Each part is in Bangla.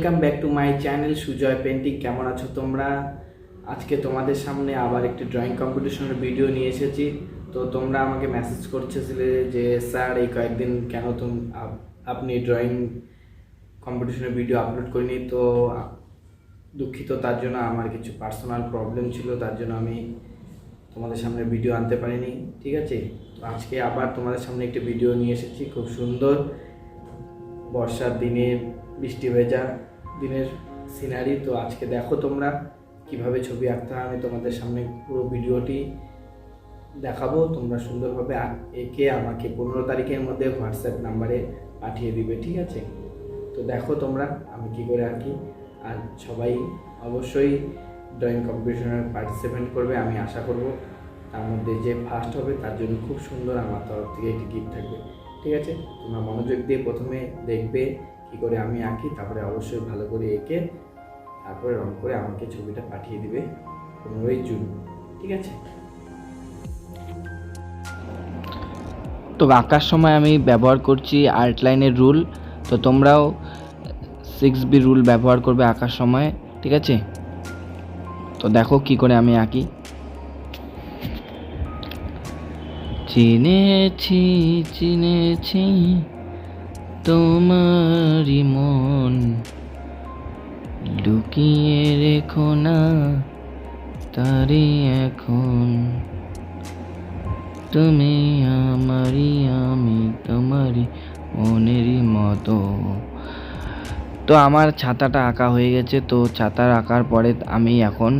Welcome back to my channel Sujoy painting. কেমন আছো তোমরা? আজকে তোমাদের সামনে আবার একটি ড্রয়িং কম্পিটিশনের ভিডিও নিয়ে এসেছি। তো তোমরা আমাকে মেসেজ করতেছিলে যে স্যার এই কয়েকদিন কেন আপনি ড্রয়িং কম্পিটিশনের ভিডিও আপলোড করিনি। তো দুঃখিত, তার জন্য আমার কিছু পার্সোনাল প্রবলেম ছিল, তার জন্য আমি তোমাদের সামনে ভিডিও আনতে পারিনি। ঠিক আছে, তো আজকে আবার তোমাদের সামনে একটি ভিডিও নিয়ে এসেছি। খুব সুন্দর বর্ষার দিনে বৃষ্টি ভেজা দিনের সিনারি। তো আজকে দেখো তোমরা কিভাবে ছবি আঁকতে হয়, আমি তোমাদের সামনে পুরো ভিডিওটি দেখাবো। তোমরা সুন্দরভাবে এঁকে আমাকে 15 তারিখের মধ্যে হোয়াটসঅ্যাপ নাম্বারে পাঠিয়ে দিবে। ঠিক আছে, তো দেখো তোমরা আমি কি করে আঁকি। আর সবাই অবশ্যই ড্রয়িং কম্পিটিশনে পার্টিসিপেট করবে, আমি আশা করব। তার মধ্যে যে ফার্স্ট হবে তার জন্য খুব সুন্দর আমার তরফ থেকে একটি গিফট থাকবে। ঠিক আছে, তোমরা মনোযোগ দিয়ে প্রথমে দেখবে কী করে আমি আঁকি, তারপরে অবশ্যই ভালো করে এঁকে তারপরে রং করে আমাকে ছবিটা পাঠিয়ে দিবে 15ই জুন। ঠিক আছে, তো আঁকার সময় আমি ব্যবহার করছি আর্টলাইনের রুল। তো তোমরাও 6B রুল ব্যবহার করবে আঁকার সময়। ঠিক আছে, তো দেখো কি করে আমি আঁকি। চিনেছি চিনেছি তোমারই মন, লুকিয়ে রেখো না তারি এখন, তুমি আমারই আমি তোমারই মনেরই মতো। তো আমার ছাতাটা আঁকা হয়ে গেছে। তো ছাতার আঁকার পরে আমি এখন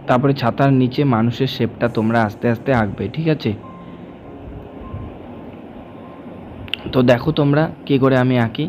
তারপরে ছাতার নিচে মানুষের শেপটা তোমরা আস্তে আস্তে আঁকবে। ঠিক আছে, তো দেখো তোমরা কি করে আমি আঁকি।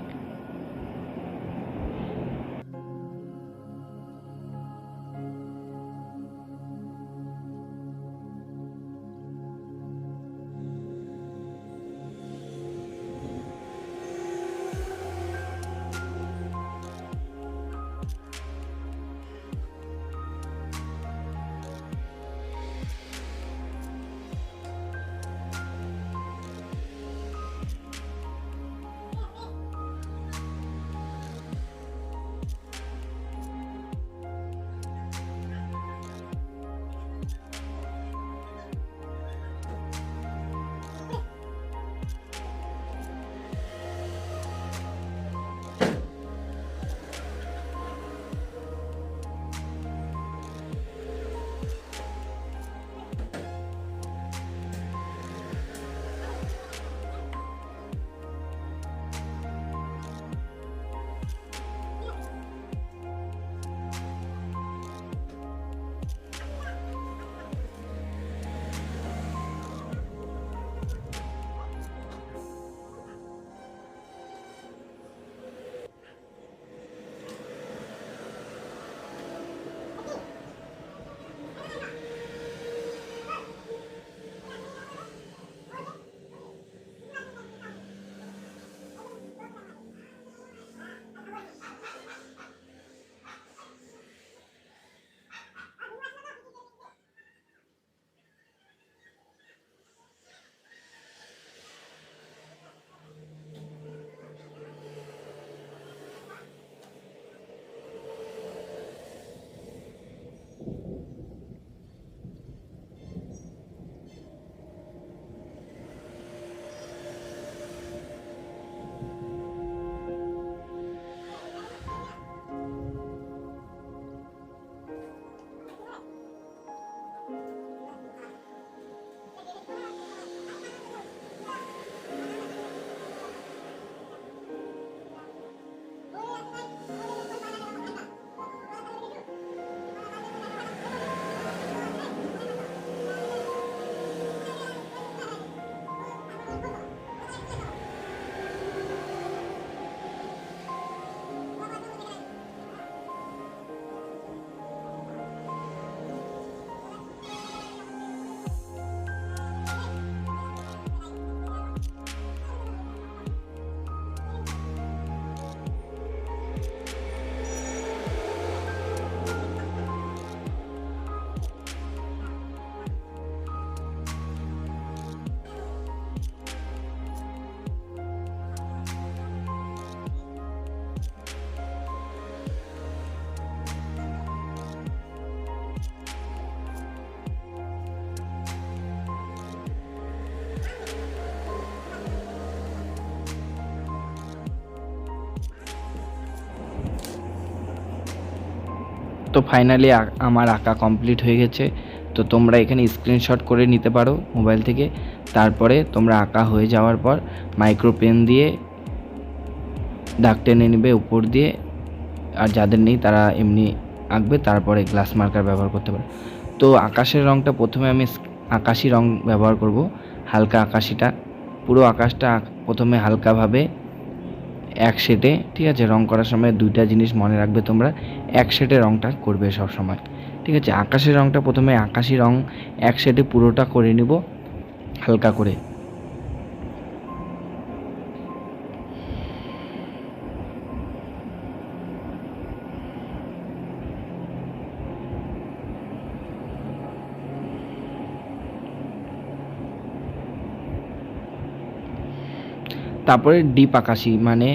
তো ফাইনালি আমার আঁকা কমপ্লিট হয়ে গেছে। তো তোমরা এখানে স্ক্রিনশট করে নিতে পারো মোবাইল থেকে। তারপরে তোমরা আঁকা হয়ে যাওয়ার পর মাইক্রো পেন দিয়ে দাগ টেনে নেবে উপর দিয়ে, আর যাদের নেই তারা এমনি আঁকবে, তারপরে গ্লাস মার্কার ব্যবহার করতে পারে। তো আকাশের রঙটা প্রথমে আমি আকাশি রং ব্যবহার করব, হালকা আকাশিটা। পুরো আকাশটা প্রথমে হালকাভাবে এক শেডে, ঠিক আছে। রং করার সময় দুইটা জিনিস মনে রাখবে তোমরা, এক শেডে রংটা করবে সব সময়, ঠিক আছে। আকাশের রংটা প্রথমে আকাশি রং এক শেডে পুরোটা করে নিব হালকা করে। তারপরে ডিপ আকাশি মানে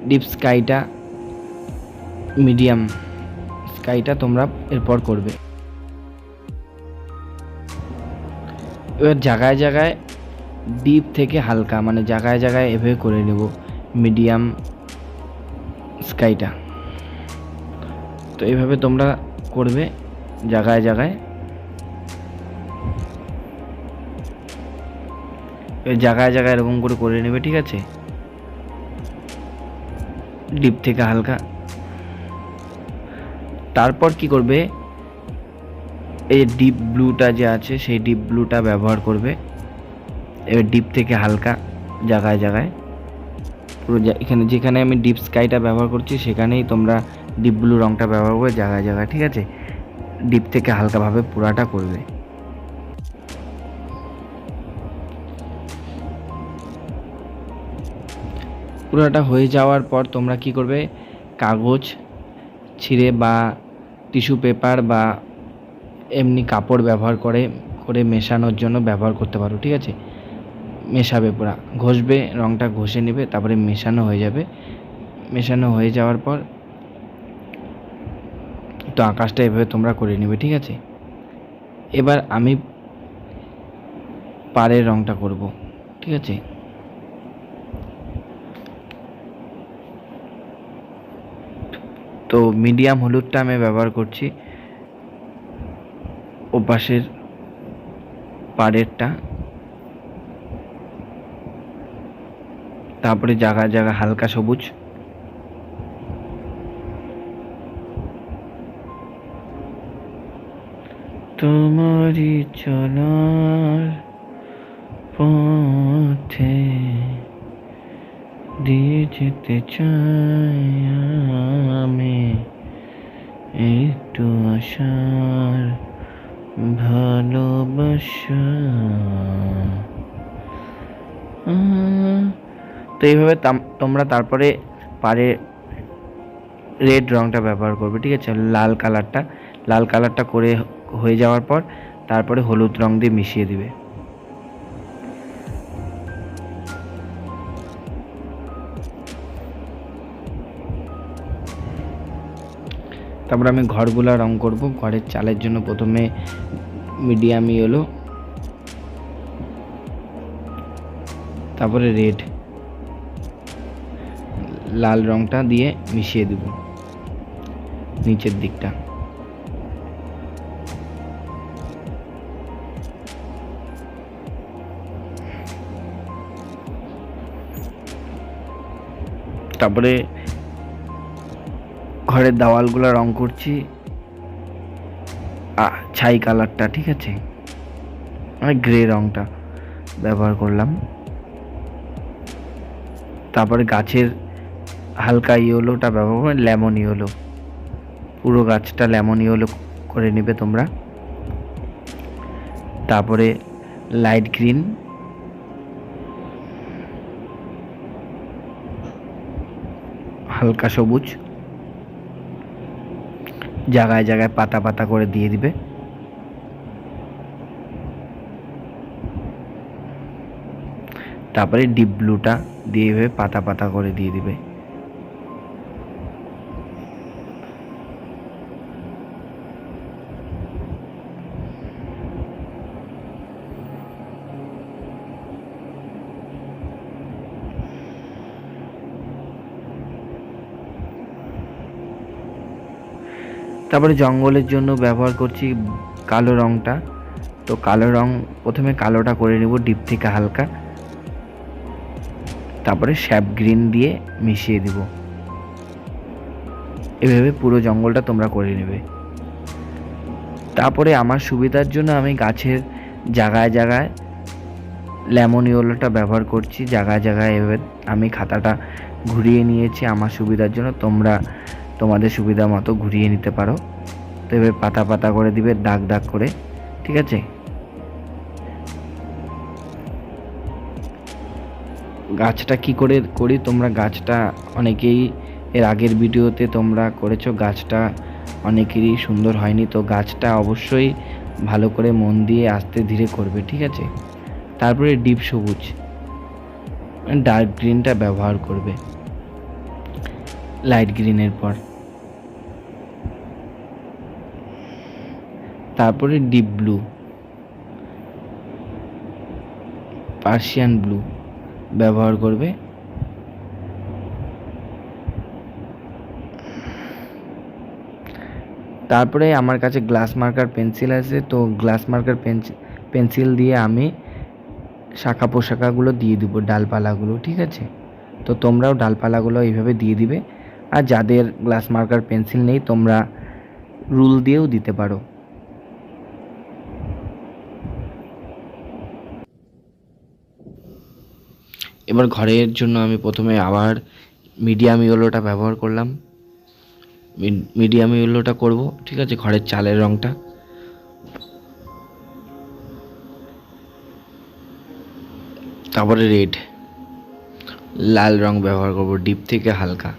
ডিপ স্কাইটা, মিডিয়াম স্কাইটা তোমরা এরপর করবে। এবার জায়গায় জায়গায় ডিপ থেকে হালকা মানে জায়গায় জায়গায় এভাবে করে নেব মিডিয়াম স্কাইটা। তো এইভাবে তোমরা করবে জায়গায় জায়গায়, জায়গায় জায়গায় এরকম করে নেবে, ঠিক আছে। ডিপ থেকে হালকা। তারপর কি করবে, এই ডিপ ব্লুটা যে আছে সেই ডিপ ব্লুটা ব্যবহার করবে। এবার ডিপ থেকে হালকা জায়গায় জায়গায় পুরো এখানে যেখানে আমি ডিপ স্কাইটা ব্যবহার করছি সেখানেই তোমরা ডিপ ব্লু রঙটা ব্যবহার করে জায়গায় জায়গায়, ঠিক আছে। ডিপ থেকে হালকাভাবে পুরাটা করবে। পুরোটা হয়ে যাওয়ার পর তোমরা কি করবে, কাগজ ছিঁড়ে বা টিস্যু পেপার বা এমনি কাপড় ব্যবহার করে মেশানোর জন্য ব্যবহার করতে পারো, ঠিক আছে। মেশাবে পুরা, ঘষবে, রঙটা ঘষে নেবে, তারপরে মেশানো হয়ে যাবে। মেশানো হয়ে যাওয়ার পর তো আকাশটা এভাবে তোমরা করে নেবে, ঠিক আছে। এবার আমি পাড়ের রঙটা করব, ঠিক আছে। তো মিডিয়াম হলুদটা আমি ব্যবহার করছি ওপাশের পাড়েরটা। তারপরে জায়গা জায়গা হালকা সবুজ। তোমারই চলার পথে দিয়ে যেতে চাই আমি একটু আশার ভালোবাসা। তো এইভাবে তোমরা তারপরে পারে রেড রঙটা ব্যবহার করবে, ঠিক আছে। লাল কালারটা করে হয়ে যাওয়ার পর তারপরে হলুদ রং দিয়ে মিশিয়ে দিবে। তারপর আমি ঘরগুলা রং করব। ঘরের চালের জন্য প্রথমে মিডিয়াম ইয়েলো, তারপরে রেড, লাল রংটা দিয়ে মিশিয়ে দেব নিচের দিকটা। তারপরে ঘরের দেওয়ালগুলো রং করছি ছাই কালারটা, ঠিক আছে। মানে গ্রে রংটা ব্যবহার করলাম। তারপরে গাছের হালকা ইয়েলোটা ব্যবহার করে লেমন ইয়েলো, পুরো গাছটা লেমন ইয়েলো করে নেবে তোমরা। তারপরে লাইট গ্রিন, হালকা সবুজ, জায়গায় জায়গায় পাতা পাতা করে দিয়ে দিবে। তারপরে ডিপ ব্লুটা দিয়ে পাতা পাতা করে দিয়ে দিবে। তারপরে জঙ্গলের জন্য ব্যবহার করছি কালো রঙটা। তো কালো রং প্রথমে কালোটা করে নেব ডিপ থেকে হালকা, তারপরে স্যাপ গ্রিন দিয়ে মিশিয়ে দিব। এভাবে পুরো জঙ্গলটা তোমরা করে নেবে। তারপরে আমার সুবিধার জন্য আমি গাছের জায়গায় জায়গায় লেমন ইয়েলোটা ব্যবহার করছি। জায়গায় জায়গায় এভাবে আমি খাতাটা ঘুরিয়ে নিয়েছি আমার সুবিধার জন্য, তোমরা তোমাদের সুবিধা মতো ঘুরিয়ে নিতে পারো। তো এভাবে পাতা পাতা করে দিবে, দাগ দাগ করে, ঠিক আছে। গাছটা কি করে করি, তোমরা গাছটা অনেকেই এর আগের ভিডিওতে তোমরা করেছো, গাছটা অনেকেরই সুন্দর হয়নি। তো গাছটা অবশ্যই ভালো করে মন দিয়ে আস্তে ধীরে করবে, ঠিক আছে। তারপরে ডিপ সবুজ ডার্ক গ্রিনটা ব্যবহার করবে লাইট গ্রিনের পর। তারপরে ডিপ ব্লু, পার্সিয়ান ব্লু ব্যবহার করবে। তারপরে আমার কাছে গ্লাস মার্কার পেন্সিল আছে, তো গ্লাস মার্কার পেন্সিল দিয়ে আমি শাখা পোশাকাগুলো দিয়ে দিব, ডালপালাগুলো, ঠিক আছে। তো তোমরাও ডালপালাগুলো এইভাবে দিয়ে দিবে। আর যাদের গ্লাস মার্কার পেন্সিল নেই তোমরা রুল দিয়েও দিতে পারো। এবার ঘরের জন্য আমি প্রথমে আবার মিডিয়াম ইয়েলোটা ব্যবহার করলাম, মিডিয়াম ইয়েলোটা করব, ঠিক আছে, ঘরের চালের রঙটা। তারপরে রেড, লাল রং ব্যবহার করব ডিপ থেকে হালকা।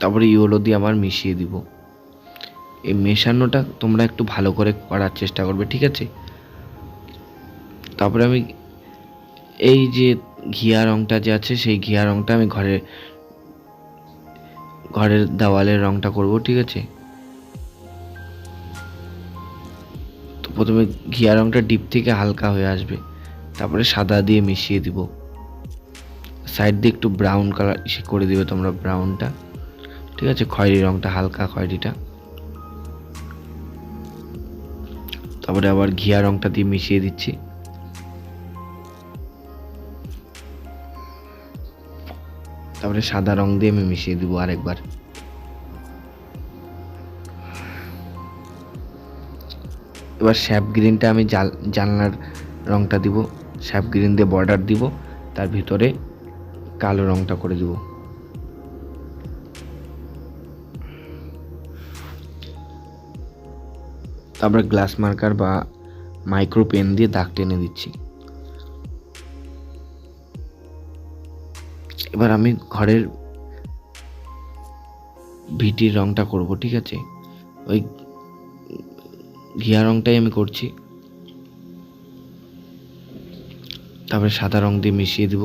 তারপরে ইয়েলো দিয়ে আবার মিশিয়ে দিব। এই মেশানোটা তোমরা একটু ভালো করে করার চেষ্টা করবে, ঠিক আছে। তারপরে আমি এই যে ঘিয়া রংটা যে আছে সেই ঘিয়া রংটা আমি ঘরের দেওয়ালের রংটা করব, ঠিক আছে। তো প্রথমে ঘিয়া রংটা ডিপ থেকে হালকা হয়ে আসবে, তারপরে সাদা দিয়ে মিশিয়ে দিব। সাইড দিয়ে একটু ব্রাউন কালার করে দিবে তোমরা, ব্রাউনটা, ঠিক আছে, খয়েরি রংটা, হালকা খয়েরিটা। তারপরে আবার ঘিয়া রংটা দিয়ে মিশিয়ে দিচ্ছি। তারপরে সাদা রং দিয়ে আমি মিশিয়ে দিব আরেকবার। এবার স্যাপ গ্রিনটা আমি জানলার রংটা দিব, স্যাপ গ্রিন দিয়ে বর্ডার দিব, তার ভিতরে কালো রংটা করে দিব। তারপরে গ্লাস মার্কার বা মাইক্রো পেন দিয়ে দাগ টেনে দিচ্ছি। এবার আমি ঘরের ভিটির রংটা করব, ঠিক আছে। ওই ঘিয়া রংটাই আমি করছি। তারপরে সাদা রং দিয়ে মিশিয়ে দিব।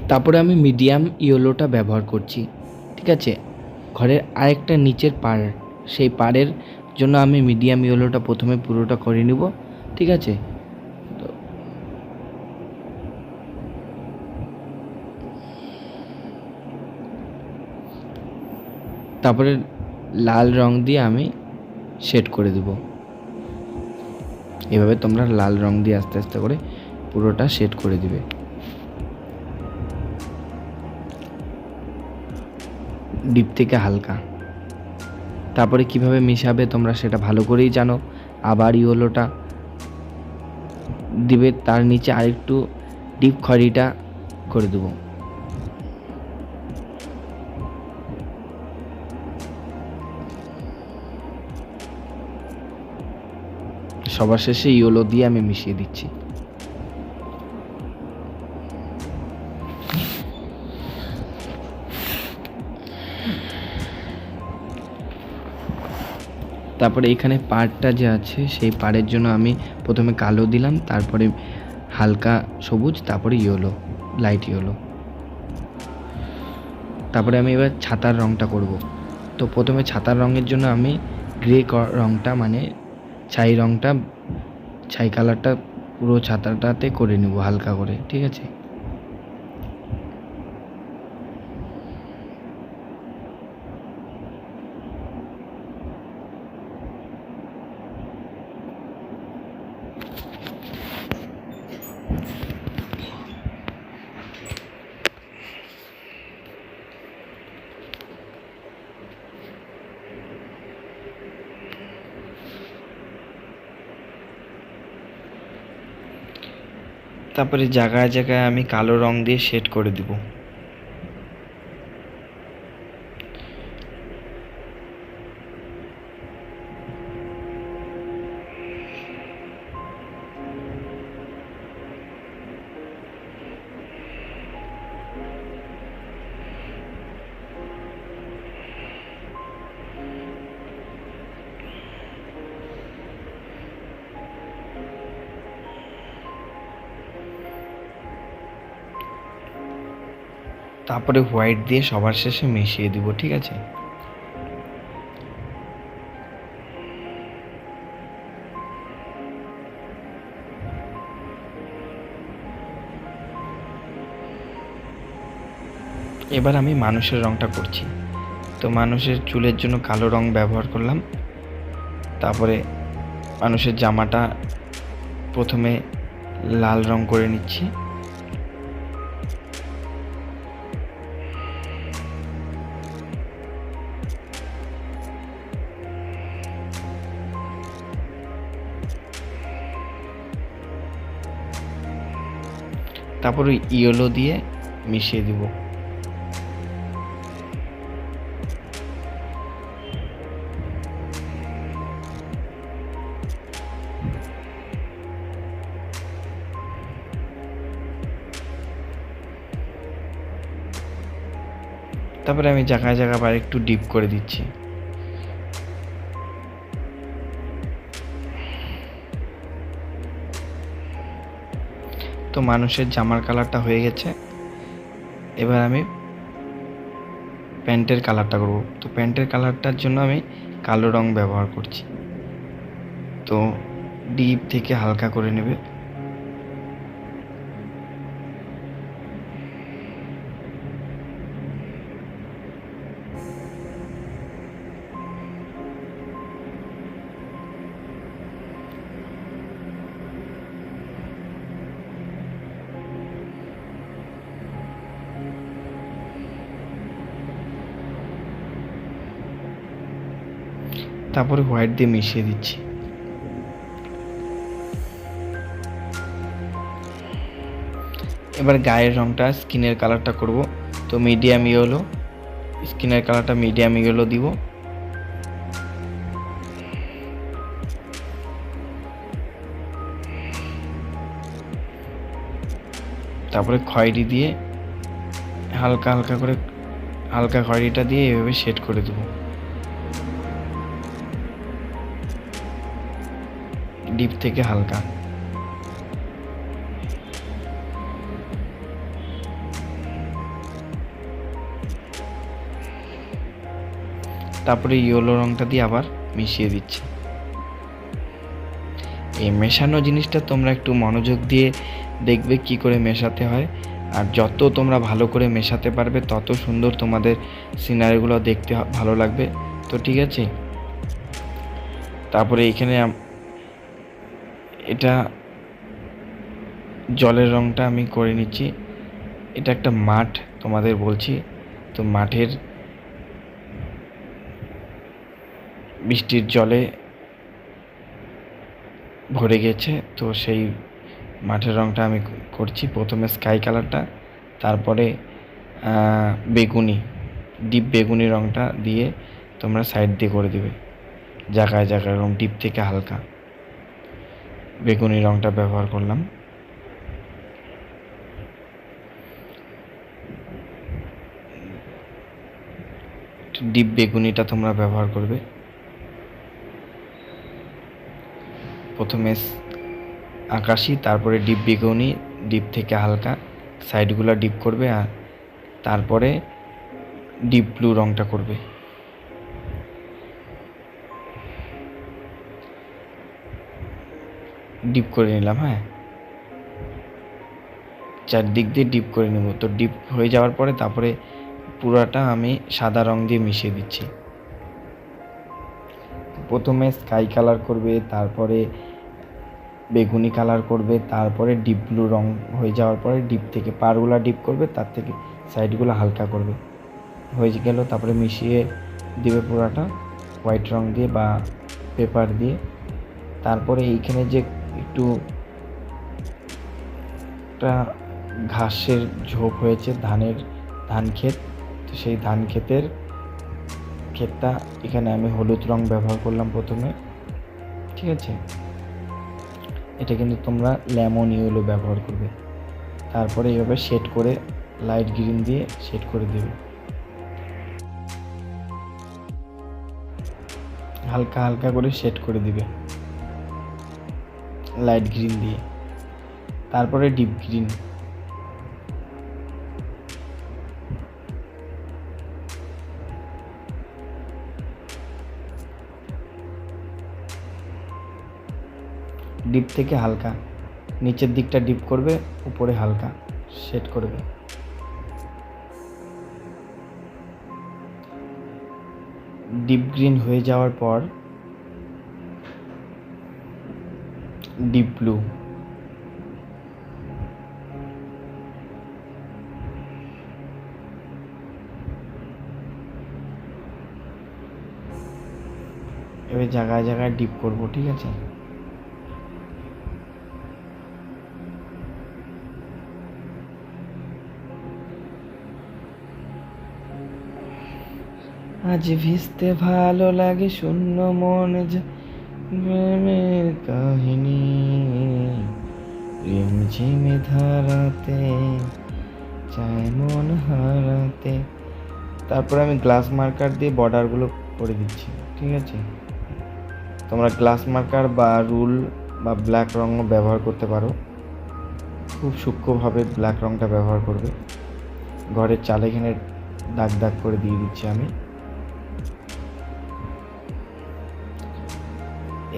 তারপরে আমি মিডিয়াম ইয়েলোটা ব্যবহার করছি, ঠিক আছে। ঘরের আরেকটা নিচের পাড়, সেই পাড়ের জন্য আমি মিডিয়াম ইয়েলোটা প্রথমে পুরোটা করে নিব, ঠিক আছে। তো তারপরে লাল রং দিয়ে আমি শেড করে দেব। এভাবে তোমরা লাল রং দিয়ে আস্তে আস্তে করে পুরোটা শেড করে দিবে, ডিপ থেকে হালকা। তারপরে কিভাবে মিশাবে তোমরা সেটা ভালো করেই জানো। আবার ইয়েলোটা দিবে, তার নিচে আরেকটু ডিপ খয়েরিটা করে দেব। সবার শেষে ইয়েলো দিয়ে আমি মিশিয়ে দিচ্ছি। তারপরে এখানে পাড়টা যে আছে সেই পাড়ের জন্য আমি প্রথমে কালো দিলাম, তারপরে হালকা সবুজ, তারপরে ইয়েলো, লাইট ইয়েলো। তারপরে আমি এবার ছাতার রংটা করব। তো প্রথমে ছাতার রঙের জন্য আমি গ্রে রঙটা মানে ছাই রঙটা, ছাই কালারটা পুরো ছাতাটাতে করে নেব হালকা করে, ঠিক আছে। তারপরে জায়গায় জায়গায় আমি কালো রং দিয়ে শেড করে দিব। তারপরে হোয়াইট দিয়ে সবার শেষে মিশিয়ে দিব, ঠিক আছে। এবার আমি মানুষের রংটা করছি। তো মানুষের চুলের জন্য কালো রং ব্যবহার করলাম। তারপরে মানুষের জামাটা প্রথমে লাল রং করে নিচ্ছি। তারপরে ইয়েলো দিয়ে মিশিয়ে দিব। তারপরে আমি জায়গায় জায়গায় আবার একটু ডিপ করে দিচ্ছি। তো মানুষের জামার কালারটা হয়ে গেছে। এবার আমি প্যান্টের কালারটা করব। তো প্যান্টের কালারটার জন্য আমি কালো রং ব্যবহার করছি। তো ডিপ থেকে হালকা করে নেবে। তারপরে হোয়াইট দিয়ে মিশিয়ে দিচ্ছি। এবার গায়ের রংটা স্কিনের কালারটা করব। তো মিডিয়াম ইয়েলো, স্কিনের কালারটা মিডিয়াম ইয়েলো দিব। তারপরে খয়েরি দিয়ে হালকা হালকা করে, হালকা খয়েরিটা দিয়ে এভাবে শেড করে দেব ডিপ থেকে হালকা। তারপরে ইয়েলো রংটা দিয়ে আবার মিশিয়ে দিচ্ছি। এই মেশানো জিনিসটা তোমরা একটু মনোযোগ দিয়ে দেখবে কি করে মেশাতে হয়। আর যত তোমরা ভালো করে মেশাতে পারবে তত সুন্দর তোমাদের সিনারিগুলো দেখতে ভালো লাগবে। তো ঠিক আছে, তারপরে এখানে এটা জলের রংটা আমি করে নিচ্ছি। এটা একটা মাঠ তোমাদের বলছি। তো মাঠের বৃষ্টির জলে ভরে গেছে, তো সেই মাঠের রংটা আমি করছি। প্রথমে স্কাই কালারটা, তারপরে বেগুনি, ডিপ বেগুনি রংটা দিয়ে তোমরা সাইড দিয়ে করে দিবে। জায়গায় জায়গায় রং ডিপ থেকে হালকা বেগুনি রংটা ব্যবহার করলাম। ডিপ বেগুনিটা তোমরা ব্যবহার করবে। প্রথমে আকাশি, তারপরে ডিপ বেগুনি, ডিপ থেকে হালকা, সাইডগুলো ডিপ করবে, আর তারপরে ডিপ ব্লু রংটা করবে। ডিপ করে নিলাম। হ্যাঁ, চারদিক দিয়ে ডিপ করে নেব। তো ডিপ হয়ে যাওয়ার পরে তারপরে পুরাটা আমি সাদা রং দিয়ে মিশিয়ে দিচ্ছি। প্রথমে স্কাই কালার করবে, তারপরে বেগুনি কালার করবে, তারপরে ডিপ ব্লু রং হয়ে যাওয়ার পরে ডিপ থেকে পারগুলো ডিপ করবে, তার থেকে সাইডগুলো হালকা করবে। হয়ে গেল, তারপরে মিশিয়ে দিবে পুরাটা হোয়াইট রং দিয়ে বা পেপার দিয়ে। তারপরে এইখানে যে একটু একটা ঘাসের ঝোপ হয়েছে, ধান ক্ষেত, তো সেই ধান ক্ষেতটা এখানে আমি হলুদ রং ব্যবহার করলাম প্রথমে। ঠিক আছে, এটা কিন্তু তোমরা লেমন ইয়েলো ব্যবহার করবে। তারপরে এইভাবে শেড করে লাইট গ্রিন দিয়ে শেড করে দেবে, হালকা হালকা করে শেড করে দিবে লাইট গ্রিন দিয়ে। তারপরে ডিপ গ্রিন, ডিপ থেকে হালকা নিচের দিকটা ডিপ করবে, উপরে হালকা শেড করবে। ডিপ গ্রিন হয়ে যাওয়ার পর ডিপ ব্লু, এবার জায়গায় জায়গায় ডিপ করব। ঠিক আছে, আজ ভিজতে ভালো লাগে শূন্য মন প্রেমের কাহিনী রিমঝিমে ধারাতে চায় মন হারাতে। তারপরে আমি গ্লাস মার্কার দিয়ে বর্ডারগুলো করে দিচ্ছি। ঠিক আছে, তোমরা গ্লাস মার্কার বা রুল বা ব্ল্যাক রঙও ব্যবহার করতে পারো। খুব সূক্ষ্মভাবে ব্ল্যাক রঙটা ব্যবহার করবে। ঘরের চালে এখানে দাগ দাগ করে দিয়ে দিচ্ছি আমি।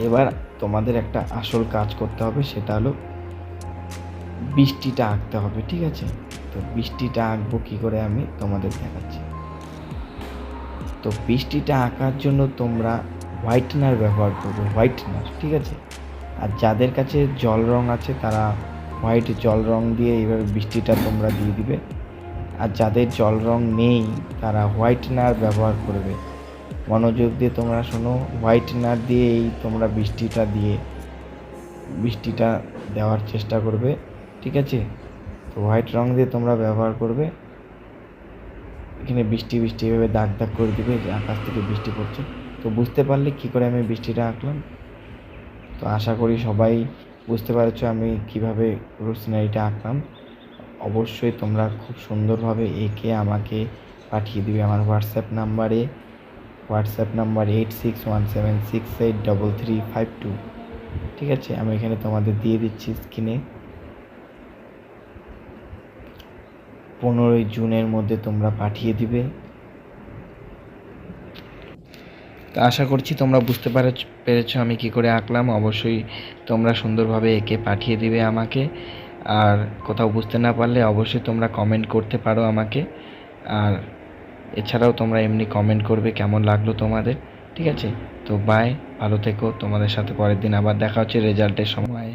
এবার তোমাদের একটা আসল কাজ করতে হবে, সেটা হলো বৃষ্টিটা আঁকতে হবে। ঠিক আছে, তো বৃষ্টিটা আঁকবো কী করে আমি তোমাদের দেখাচ্ছি। তো বৃষ্টিটা আঁকার জন্য তোমরা হোয়াইটনার ব্যবহার করবে, হোয়াইটনার। ঠিক আছে, আর যাদের কাছে জল রং আছে তারা হোয়াইট জল রং দিয়ে এইভাবে বৃষ্টিটা তোমরা দিয়ে দিবে। আর যাদের জল রং নেই তারা হোয়াইটনার ব্যবহার করবে। মনোযোগ দিয়ে তোমরা শোনো, হোয়াইটনার দিয়েই তোমরা বৃষ্টিটা দেওয়ার চেষ্টা করবে। ঠিক আছে, তো হোয়াইট রং দিয়ে তোমরা ব্যবহার করবে। এখানে বৃষ্টি এভাবে দাগ দাগ করে দিবে যে আকাশ থেকে বৃষ্টি পড়ছে। তো বুঝতে পারলে কী করে আমি বৃষ্টিটা আঁকলাম। তো আশা করি সবাই বুঝতে পারছো আমি কিভাবে পুরো সিনারিটা আঁকলাম। অবশ্যই তোমরা খুব সুন্দরভাবে এঁকে আমাকে পাঠিয়ে দিবে আমার হোয়াটসঅ্যাপ নাম্বার 8617683352। ঠিক আছে, আমি এখানে তোমাদের দিয়ে দিচ্ছি স্ক্রিনে। 15 জুনের মধ্যে তোমরা পাঠিয়ে দিবে। তো আশা করছি তোমরা বুঝতে পেরেছো আমি কি করে আঁকলাম। অবশ্যই তোমরা সুন্দরভাবে এঁকে পাঠিয়ে দিবে আমাকে। আর কোথাও বুঝতে না পারলে অবশ্যই তোমরা কমেন্ট করতে পারো আমাকে। আর এছাড়াও তোমরা এমনি কমেন্ট করবে কেমন লাগলো তোমাদের। ঠিক আছে, তো বাই, ভালো থেকো। তোমাদের সাথে পরের দিন আবার দেখা হচ্ছে রেজাল্টের সময়।